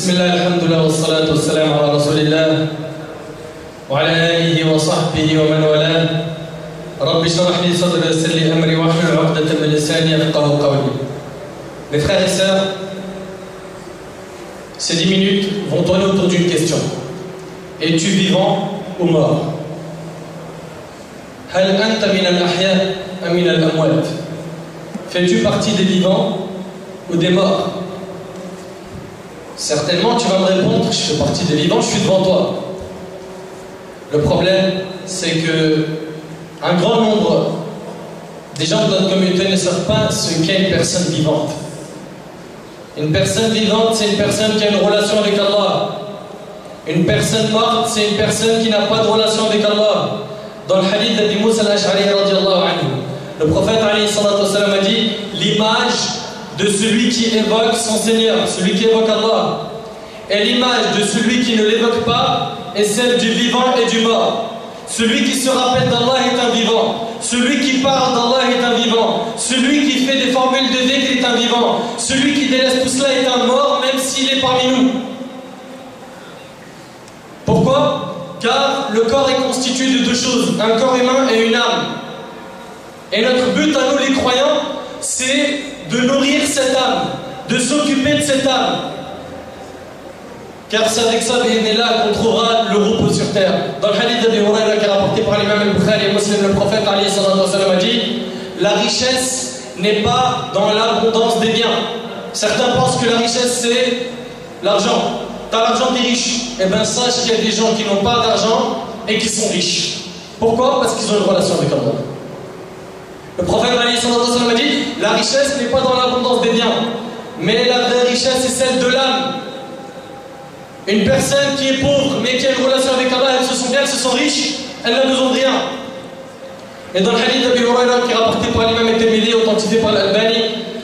بسم الله الحمد لله والصلاة والسلام على رسول الله وعلى آله وصحبه ومن والاه رب اشرح لي صدري ويسر لي أمري واحلل عقدة من لساني يفقهوا قولي. Mes frères et sœurs, ces 10 minutes vont tourner autour d'une question. Es-tu vivant ou mort? هل أنت من الأحياء أم من الأموات? Fais-tu partie des vivants ou des morts? Certainement, tu vas me répondre, je fais partie des vivants, je suis devant toi. Le problème, c'est que un grand nombre des gens de notre communauté ne savent pas ce qu'est une personne vivante. Une personne vivante, c'est une personne qui a une relation avec Allah. Une personne morte, c'est une personne qui n'a pas de relation avec Allah. Dans le hadith d'Abi Moussa al-Ash'ari radiyallahu anhu, le prophète alayhi salatu wassalam a dit l'image de celui qui évoque son Seigneur, celui qui évoque Allah, et l'image de celui qui ne l'évoque pas est celle du vivant et du mort. Celui qui se rappelle d'Allah est un vivant. Celui qui parle d'Allah est un vivant. Celui qui fait des formules de dhikr est un vivant. Celui qui délaisse tout cela est un mort, même s'il est parmi nous. Pourquoi? Car le corps est constitué de deux choses, un corps humain et une âme. Et notre but à nous les croyants, c'est de nourrir cette âme, de s'occuper de cette âme. Car c'est avec ça, là qu'on trouvera le repos sur terre. Dans le hadith d'Abi Huraira qui est rapporté par l'imam al-Bukhari et Muslim, le prophète a dit la richesse n'est pas dans l'abondance des biens. Certains pensent que la richesse c'est l'argent. T'as l'argent, t'es riche. Eh bien sache qu'il y a des gens qui n'ont pas d'argent et qui sont riches. Pourquoi? Parce qu'ils ont une relation avec Allah. Le prophète a dit la richesse n'est pas dans l'abondance des biens, mais la vraie richesse est celle de l'âme. Une personne qui est pauvre mais qui a une relation avec Allah, elle se sent bien, elle se sent riche, elle n'a besoin de rien. Et dans le hadith d'Abi Huraira qui est rapporté par l'imam al-Tirmidhi, authentifié par l'Albani,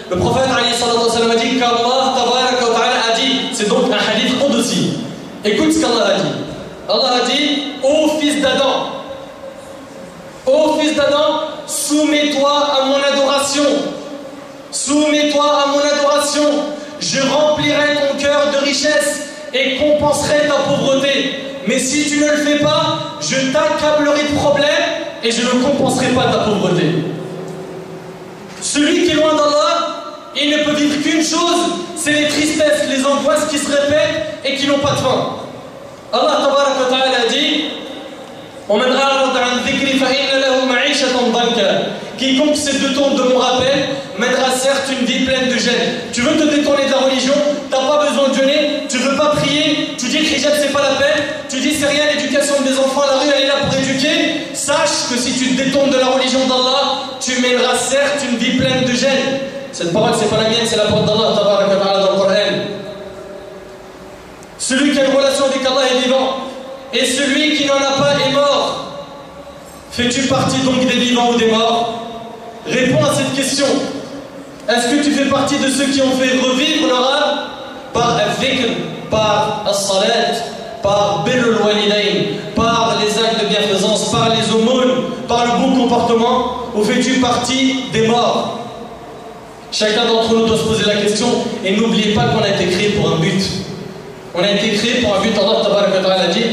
le prophète a dit qu'Allah a dit, c'est donc un hadith qudsi. Écoute ce qu'Allah a dit. Allah a dit, ô fils d'Adam, ô fils d'Adam, soumets-toi à mon adoration. Soumets-toi à mon adoration. Je remplirai ton cœur de richesse et compenserai ta pauvreté. Mais si tu ne le fais pas, je t'accablerai de problèmes et je ne compenserai pas ta pauvreté. Celui qui est loin d'Allah, il ne peut vivre qu'une chose, c'est les tristesses, les angoisses qui se répètent et qui n'ont pas de fin. Allah tabaraka wa ta'ala a dit quiconque se détourne de mon rappel mènera certes une vie pleine de gêne. Tu veux te détourner de la religion, tu n'as pas besoin de jeûner, tu ne veux pas prier, tu dis que hijab c'est pas la peine, tu dis c'est rien l'éducation des enfants à la rue, elle est là pour éduquer. Sache que si tu te détournes de la religion d'Allah, tu mèneras certes une vie pleine de gêne. Cette parole c'est pas la mienne, c'est la parole d'Allah tabaraka wa ta'ala dans le Coran. Celui qui a une relation avec Allah est vivant. Et celui qui n'en a pas est mort. Fais-tu partie donc des vivants ou des morts? Réponds à cette question. Est-ce que tu fais partie de ceux qui ont fait revivre leur âme par al-dhikr, par as-salat, par birrul walidayn, par les actes de bienfaisance, par les aumônes, par le bon comportement? Ou fais-tu partie des morts? Chacun d'entre nous doit se poser la question. Et n'oubliez pas qu'on a été créé pour un but. On a été créé pour un but. Allah tabaraka wa ta'ala dit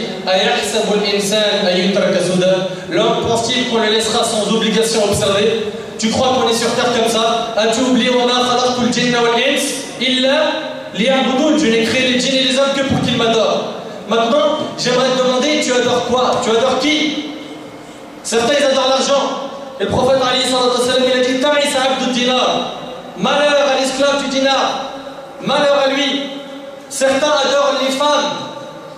l'homme pense-t-il qu'on le laissera sans obligation observer? Tu crois qu'on est sur terre comme ça? As-tu oublié je n'ai créé les djinns et les hommes que pour qu'ils m'adorent. Maintenant, j'aimerais te demander, tu adores quoi? Tu adores qui? Certains ils adorent l'argent. Et le prophète il a dit Ta'isa abdu dinar. Malheur à l'esclave du dinar. Malheur à lui. Certains adorent les femmes,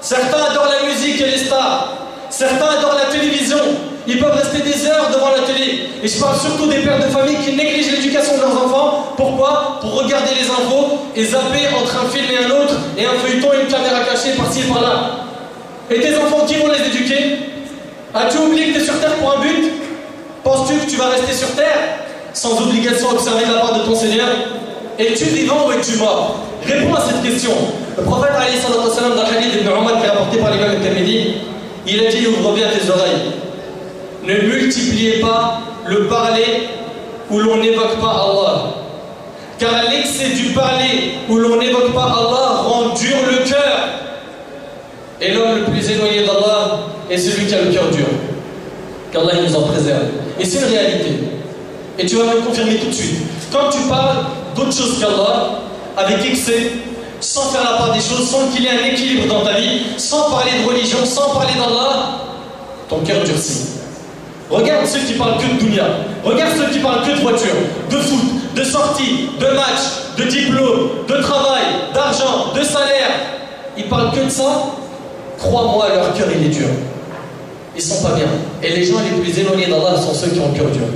certains adorent la musique et les stars, certains adorent la télévision. Ils peuvent rester des heures devant la télé. Et je parle surtout des pères de famille qui négligent l'éducation de leurs enfants. Pourquoi? Pour regarder les infos et zapper entre un film et un autre, et un feuilleton et une caméra cachée par-ci et par-là. Et tes enfants, qui vont les éduquer? As-tu oublié que tu es sur terre pour un but? Penses-tu que tu vas rester sur terre sans obligation observée de la part de ton Seigneur? Es-tu vivant ou es-tu mort? Réponds à cette question. Le prophète dans le hadith d'Ibn Omar qui est rapporté par l'imam al-Tirmidhi, il a dit ouvre bien tes oreilles. Ne multipliez pas le parler où l'on n'évoque pas Allah. Car l'excès du parler où l'on n'évoque pas Allah rend dur le cœur. Et l'homme le plus éloigné d'Allah est celui qui a le cœur dur. Qu'Allah nous en préserve. Et c'est une réalité. Et tu vas me le confirmer tout de suite. Quand tu parles d'autre chose qu'Allah, avec excès, sans faire la part des choses, sans qu'il y ait un équilibre dans ta vie, sans parler de religion, sans parler d'Allah, ton cœur durcit. Regarde ceux qui parlent que de dunya. Regarde ceux qui parlent que de voiture, de foot, de sortie, de match, de diplôme, de travail, d'argent, de salaire. Ils parlent que de ça. Crois-moi, leur cœur il est dur. Ils sont pas bien. Et les gens les plus éloignés d'Allah sont ceux qui ont le cœur dur.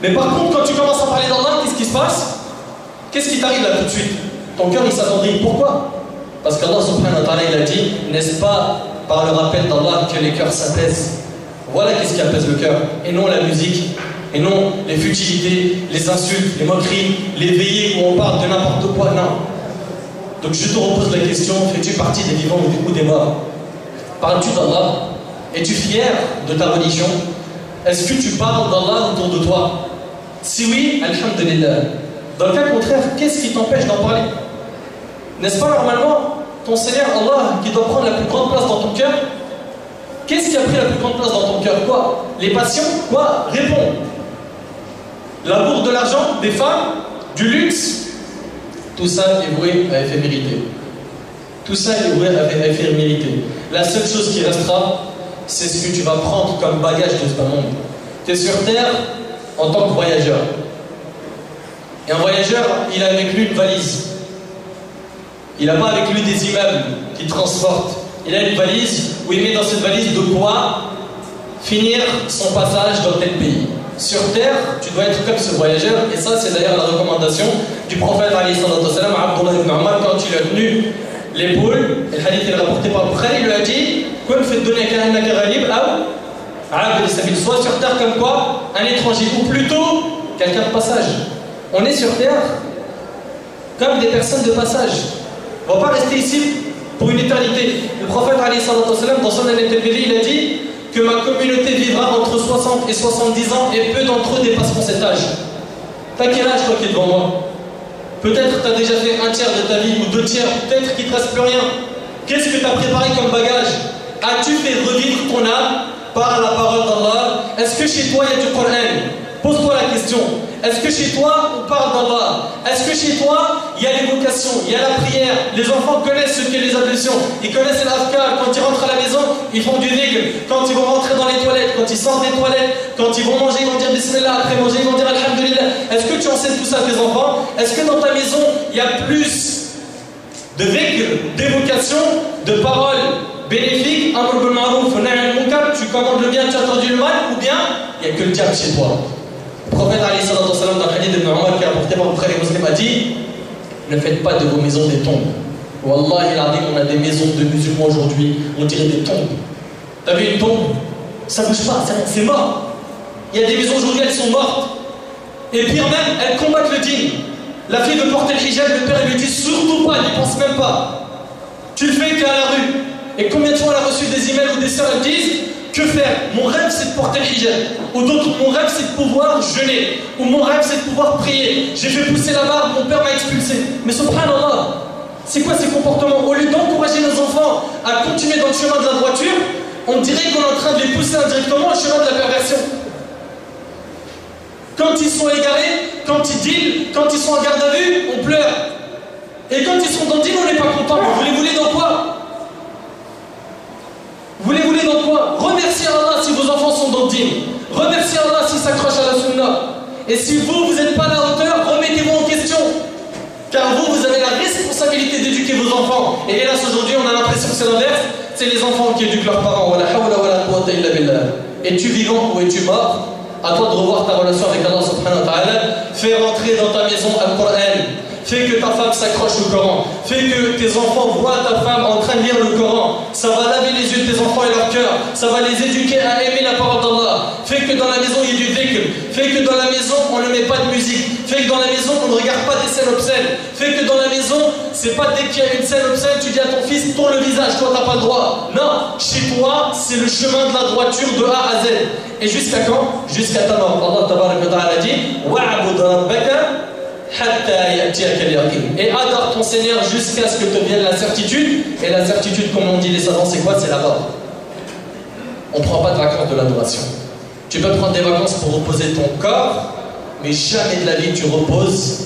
Mais par contre, quand tu commences à parler d'Allah, qu'est-ce qui se passe? Qu'est-ce qui t'arrive là tout de suite? Ton cœur il s'attendrit. Pourquoi? Parce qu'Allah subhanahu wa ta'ala il a dit, n'est-ce pas par le rappel d'Allah que les cœurs s'apaisent? Voilà qu'est-ce qui apaise le cœur. Et non la musique, et non les futilités, les insultes, les moqueries, les veillées où on parle de n'importe quoi. Non. Donc je te repose la question, fais-tu partie des vivants ou des morts? Parles-tu d'Allah? Es-tu fier de ta religion? Est-ce que tu parles d'Allah autour de toi? Si oui, alhamdulillah. Dans le cas contraire, qu'est-ce qui t'empêche d'en parler? N'est-ce pas normalement ton Seigneur Allah qui doit prendre la plus grande place dans ton cœur? Qu'est-ce qui a pris la plus grande place dans ton cœur? Quoi? Les passions? Quoi? Réponds. L'amour de l'argent, des femmes, du luxe? Tout ça est voué à éphémérité. Tout ça est voué à éphémérité. La seule chose qui restera, c'est ce que tu vas prendre comme bagage de ce monde. Tu es sur terre en tant que voyageur. Et un voyageur, il a avec lui une valise. Il n'a pas avec lui des immeubles qui transportent. Il a une valise où il met dans cette valise de quoi finir son passage dans tel pays. Sur terre, tu dois être comme ce voyageur. Et ça, c'est d'ailleurs la recommandation du prophète alayhi salatu wassalam, Abdullah ibn Umar, quand il a tenu l'épaule. Et le hadith est rapporté par Bukhari, il lui a dit soit sur terre comme quoi un étranger, ou plutôt quelqu'un de passage. On est sur terre comme des personnes de passage. On ne va pas rester ici pour une éternité. Le prophète alayhi salatu wassalam, dans son année Tirmidhi, il a dit que ma communauté vivra entre 60 et 70 ans et peu d'entre eux dépasseront cet âge. T'as quel âge toi qui es devant moi? Peut-être tu as déjà fait un tiers de ta vie ou 2 tiers, peut-être qu'il ne te reste plus rien. Qu'est-ce que tu as préparé comme bagage? As-tu fait revivre ton âme par la parole d'Allah? Est-ce que chez toi il y a du Coran? Pose-toi la question. Est-ce que chez toi on parle d'Allah? Est-ce que chez toi il y a l'évocation, il y a la prière? Les enfants connaissent ce qu'est les ablutions, ils connaissent l'afkar. Quand ils rentrent à la maison, ils font du dhikr. Quand ils vont rentrer dans les toilettes, quand ils sortent des toilettes, quand ils vont manger, ils vont dire Bismillah. Après manger, ils vont dire Alhamdulillah. Est-ce que tu enseignes tout ça à tes enfants? Est-ce que dans ta maison il y a plus de dhikr, d'évocation, de paroles bénéfiques, amr bil ma'ruf, nahy anil munkar, tu commandes le bien, tu interdis le mal, ou bien il n'y a que le diable chez toi? Le prophète alayhi salatu wassalam, dans le hadith d'Ibn Umar qui est rapporté par Bukhari Muslim, a dit: ne faites pas de vos maisons des tombes. Wallahi al-azim, on a des maisons de musulmans aujourd'hui, on dirait des tombes. T'as vu une tombe? Ça bouge pas, c'est mort. Il y a des maisons aujourd'hui, elles sont mortes. Et pire même, elles combattent le dîn. La fille veut porter le hijab, le père lui dit surtout pas, n'y pense même pas. Tu le fais, tu es à la rue. Et combien de fois on a reçu des emails où des sœurs elles disent: que faire? Mon rêve c'est de porter le hijab. Ou d'autres, mon rêve c'est de pouvoir jeûner. Ou mon rêve c'est de pouvoir prier. J'ai fait pousser la barbe, mon père m'a expulsé. Mais subhanallah, c'est quoi ces comportements? Au lieu d'encourager nos enfants à continuer dans le chemin de la droiture, on dirait qu'on est en train de les pousser indirectement au chemin de la perversion. Quand ils sont égarés, quand ils dealent, quand ils sont en garde à vue, on pleure. Et quand ils sont dans le deal, on n'est pas content. Vous les dans quoi? Vous les voulez dans quoi? Remerciez Allah si vos enfants sont dans le dîn. Remerciez Allah s'ils s'accrochent à la sunna. Et si vous n'êtes pas à la hauteur, remettez-vous en question. Car vous avez la responsabilité d'éduquer vos enfants. Et hélas, aujourd'hui, on a l'impression que c'est l'inverse. C'est les enfants qui éduquent leurs parents. Es-tu vivant ou es-tu mort? À toi de revoir ta relation avec Allah subhanahu wa ta'ala. Fais rentrer dans ta maison un Coran. Fais que ta femme s'accroche au Coran. Fais que tes enfants voient ta femme en train de lire le Coran. Ça va laver les yeux de tes enfants et leur cœur. Ça va les éduquer à aimer la parole d'Allah. Fais que dans la maison il y ait du dhikr. Fais que dans la maison on ne met pas de musique. Fais que dans la maison on ne regarde pas des scènes obscènes. Fais que dans la maison, c'est pas dès qu'il y a une scène obscène, tu dis à ton fils tourne le visage, toi t'as pas le droit. Non, chez toi c'est le chemin de la droiture de A à Z. Et jusqu'à quand? Jusqu'à ta mort. Allah tabaraka wa ta'ala dit: wa'bud rabbaka Et adore ton Seigneur jusqu'à ce que te vienne la certitude. Et la certitude, comme on dit les savants, c'est quoi? C'est la mort. On ne prend pas de vacances de l'adoration. Tu peux prendre des vacances pour reposer ton corps, mais jamais de la vie tu reposes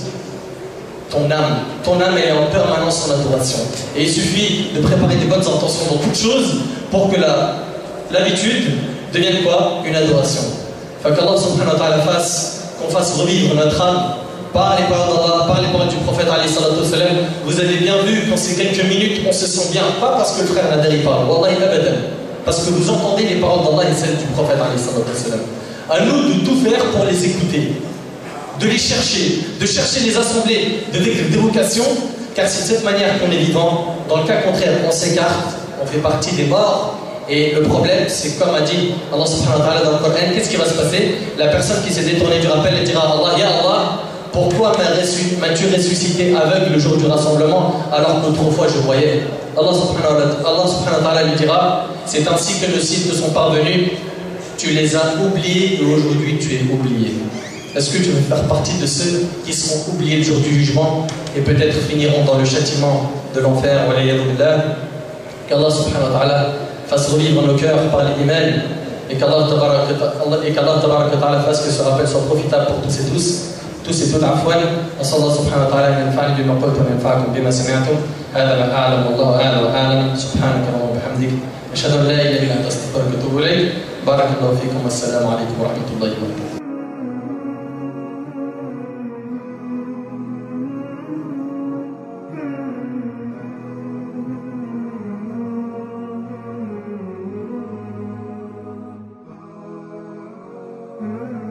ton âme. Ton âme, elle est en permanence en adoration. Et il suffit de préparer des bonnes intentions dans toutes choses pour que l'habitude devienne quoi? Une adoration. Fait qu'Allah subhanahu wa ta'ala qu'on fasse revivre notre âme par les paroles d'Allah, par les paroles du prophète alayhi salatu wassalam. Vous avez bien vu, quand c'est quelques minutes, on se sent bien. Pas parce que le frère Nadari parle, wallahi abadan. Parce que vous entendez les paroles d'Allah et celles du prophète alayhi salatu wassalam. À nous de tout faire pour les écouter, de les chercher, de chercher les assemblées, de vocations, car c'est de cette manière qu'on est vivant. Dans le cas contraire, on s'écarte, on fait partie des morts. Et le problème, c'est comme a dit Allah subhanahu wa ta'ala dans le Coran, qu'est-ce qui va se passer? La personne qui s'est détournée du rappel, elle dira à Allah, Ya Allah, pourquoi m'as-tu ressuscité aveugle le jour du rassemblement alors qu'autrefois je voyais? Allah subhanahu wa ta'ala lui dira, c'est ainsi que nos signes te sont parvenus, tu les as oubliés et aujourd'hui tu es oublié. Est-ce que tu veux faire partie de ceux qui seront oubliés le jour du jugement et peut-être finiront dans le châtiment de l'enfer? Qu'Allah subhanahu wa ta'ala fasse revivre nos cœurs par les emails et qu'Allah fasse que ce rappel soit profitable pour tous et toutes عفوا وصلى الله سبحانه وتعالى ان ينفعني بما قلت وينفعكم بما سمعتم هذا ما اعلم والله اعلم واعلم سبحانك اللهم وبحمدك اشهد ان لا اله الا انت استغفرك واتوب اليك بارك الله فيكم والسلام عليكم ورحمه الله وبركاته. Mm-hmm.